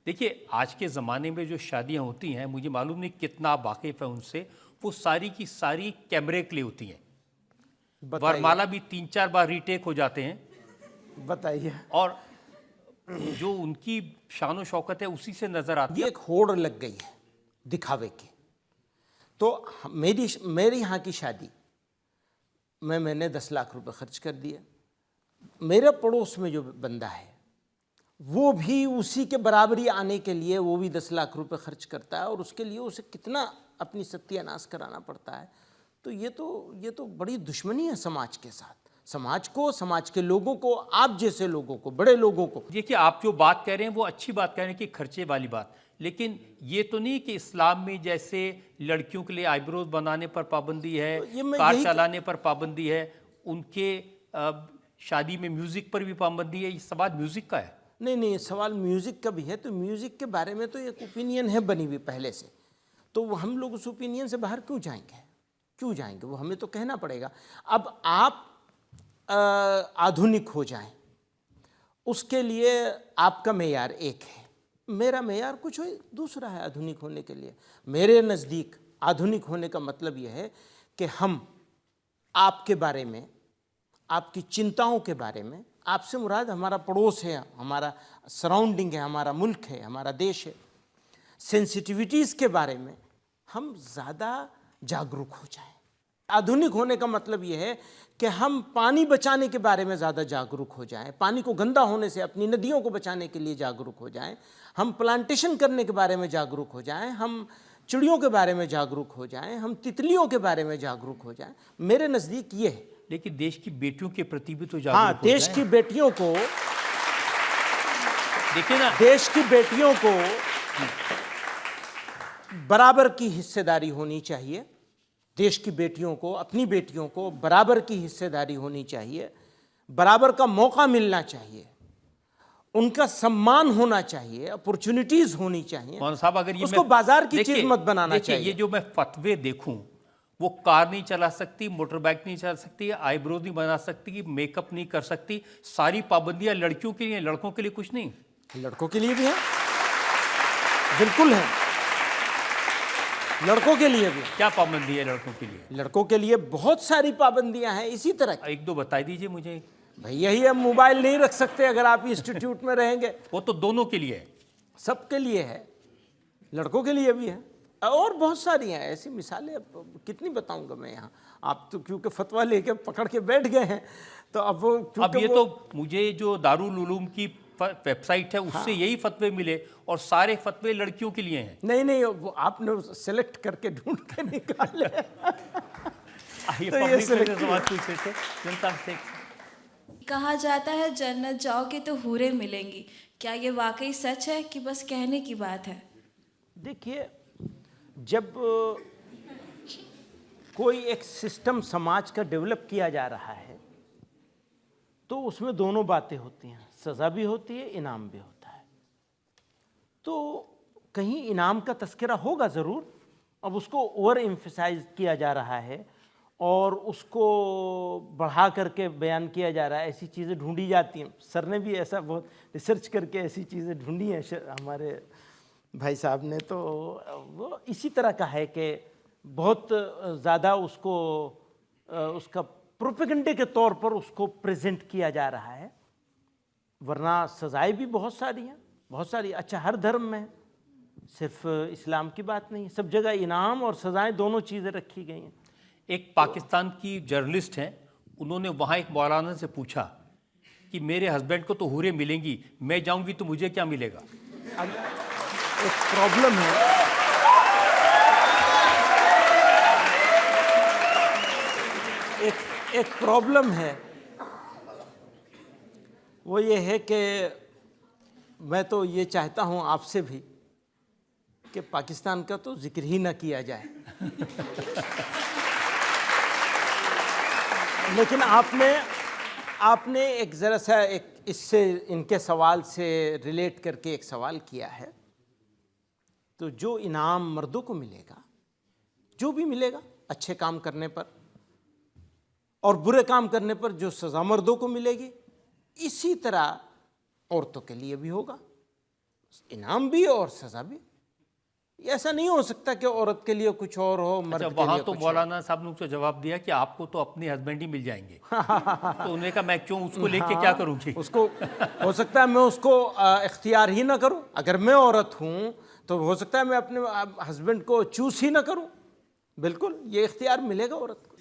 देखिए, आज के ज़माने में जो शादियाँ होती हैं, मुझे मालूम नहीं कितना आप वाकिफ़ हैं उनसे, वो सारी की सारी कैमरे के लिए होती हैं। बताइए। वरमाला भी 3-4 बार रीटेक हो जाते हैं बताइए। और जो उनकी शान व शौकत है उसी से नज़र आती ये है। एक होड़ लग गई है दिखावे की। तो मेरी यहाँ की शादी मैंने 10 लाख रुपए खर्च कर दिए। मेरे पड़ोस में जो बंदा है वो भी उसी के बराबरी आने के लिए वो भी 10 लाख रुपए खर्च करता है और उसके लिए उसे कितना अपनी सत्यानाश कराना पड़ता है। तो ये तो बड़ी दुश्मनी है समाज के साथ, समाज को, समाज के लोगों को, आप जैसे लोगों को, बड़े लोगों को। देखिए, आप जो बात कह रहे हैं वो अच्छी बात कह रहे हैं कि खर्चे वाली बात, लेकिन ये तो नहीं कि इस्लाम में जैसे लड़कियों के लिए आईब्रोज बनाने पर पाबंदी है, तो कार चलाने पर पाबंदी है, उनके शादी में म्यूजिक पर भी पाबंदी है। ये सवाल म्यूजिक का है। नहीं, सवाल म्यूजिक का भी है। तो म्यूजिक के बारे में तो एक ओपिनियन है बनी हुई पहले से, तो हम लोग उस ओपिनियन से बाहर क्यों जाएंगे? वो हमें तो कहना पड़ेगा। अब आप आधुनिक हो जाएं, उसके लिए आपका मेयार एक है, मेरा मेयार कुछ दूसरा है आधुनिक होने के लिए। मेरे नज़दीक आधुनिक होने का मतलब यह है कि हम आपके बारे में, आपकी चिंताओं के बारे में, आपसे मुराद हमारा पड़ोस है, हमारा सराउंडिंग है, हमारा मुल्क है, हमारा देश है, सेंसिटिविटीज़ के बारे में हम ज़्यादा जागरूक हो जाएं। आधुनिक होने का मतलब यह है कि हम पानी बचाने के बारे में ज़्यादा जागरूक हो जाएं, पानी को गंदा होने से अपनी नदियों को बचाने के लिए जागरूक हो जाएं, हम प्लांटेशन करने के बारे में जागरूक हो जाएं, हम चिड़ियों के बारे में जागरूक हो जाएं, हम तितलियों के बारे में जागरूक हो जाएं। मेरे नज़दीक ये है। लेकिन देश की बेटियों के प्रति भी तो हाँ, जागरूक हो देश की बेटियों को देखिए ना, देश की बेटियों को बराबर की हिस्सेदारी होनी चाहिए। देश की बेटियों को, अपनी बेटियों को बराबर की हिस्सेदारी होनी चाहिए, बराबर का मौका मिलना चाहिए, उनका सम्मान होना चाहिए, अपॉर्चुनिटीज होनी चाहिए। मौलाना साहब, अगर ये उसको बाजार की चीज मत बनाना चाहिए। ये जो मैं फतवे देखूं, वो कार नहीं चला सकती, मोटर बाइक नहीं चला सकती, आईब्रो नहीं बना सकती, मेकअप नहीं कर सकती, सारी पाबंदियां लड़कियों के लिए, लड़कों के लिए कुछ नहीं। लड़कों के लिए भी है, बिल्कुल है, लड़कों के लिए भी। क्या पाबंदी है लड़कों के लिए? लड़कों के लिए बहुत सारी पाबंदियां हैं इसी तरह की। एक दो बता दीजिए मुझे। भाई यही है, मोबाइल नहीं रख सकते अगर आप इंस्टीट्यूट में रहेंगे। वो तो दोनों के लिए है, सबके लिए है, लड़कों के लिए भी है, और बहुत सारी हैं ऐसी मिसालें। अब कितनी बताऊंगा मैं यहाँ, आप तो क्योंकि फतवा लेके पकड़ के बैठ गए हैं, तो अब ये तो मुझे जो दारुल उलूम की वेबसाइट है उससे यही फतवे मिले और सारे फतवे लड़कियों के लिए हैं। नहीं, वो आपने सेलेक्ट करके ढूंढ के निकाले। तो ये सवाल पूछे थे जनता से। कहा जाता है जन्नत जाओगे तो हूरें मिलेंगी, क्या ये वाकई सच है कि बस कहने की बात है? देखिए, जब कोई एक सिस्टम समाज का डेवलप किया जा रहा है तो उसमें दोनों बातें होती हैं, सज़ा भी होती है, इनाम भी होता है। तो कहीं इनाम का तस्करा होगा ज़रूर, अब उसको ओवर एम्फसाइज किया जा रहा है और उसको बढ़ा करके बयान किया जा रहा है, ऐसी चीज़ें ढूंढी जाती हैं। सर ने भी ऐसा बहुत रिसर्च करके ऐसी चीज़ें ढूंढी हैं हमारे भाई साहब ने। तो वो इसी तरह का है कि बहुत ज़्यादा उसका प्रोपेगेंडे के तौर पर उसको प्रेजेंट किया जा रहा है, वरना सज़ाएं भी बहुत सारी हैं, बहुत सारी। अच्छा, हर धर्म में, सिर्फ इस्लाम की बात नहीं, सब जगह इनाम और सज़ाएं दोनों चीज़ें रखी गई हैं। एक पाकिस्तान की जर्नलिस्ट हैं, उन्होंने वहाँ एक मौलाना से पूछा कि मेरे हस्बैंड को तो हूरें मिलेंगी, मैं जाऊँगी तो मुझे क्या मिलेगा? एक प्रॉब्लम है, एक प्रॉब्लम है, वो ये है कि मैं तो ये चाहता हूँ आपसे भी कि पाकिस्तान का तो जिक्र ही ना किया जाए। लेकिन आपने एक ज़रा सा एक इससे, इनके सवाल से रिलेट करके एक सवाल किया है। तो जो इनाम मर्दों को मिलेगा, जो भी मिलेगा अच्छे काम करने पर और बुरे काम करने पर जो सज़ा मर्दों को मिलेगी, इसी तरह औरतों के लिए भी होगा। इनाम भी और सजा भी। ऐसा नहीं हो सकता कि औरत के लिए कुछ और हो, मर्द अच्छा, के वहां लिए तो कुछ मौलाना साहब ने उसको जवाब दिया कि आपको तो अपने हस्बैंड ही मिल जाएंगे। तो उन्होंने कहा मैं क्यों उसको लेके क्या करूंगी। उसको हो सकता है मैं उसको इख्तियार ही ना करूं। अगर मैं औरत हूं तो हो सकता है मैं अपने हस्बैंड को चूज ही ना करूं। बिल्कुल, ये इख्तियार मिलेगा औरत को।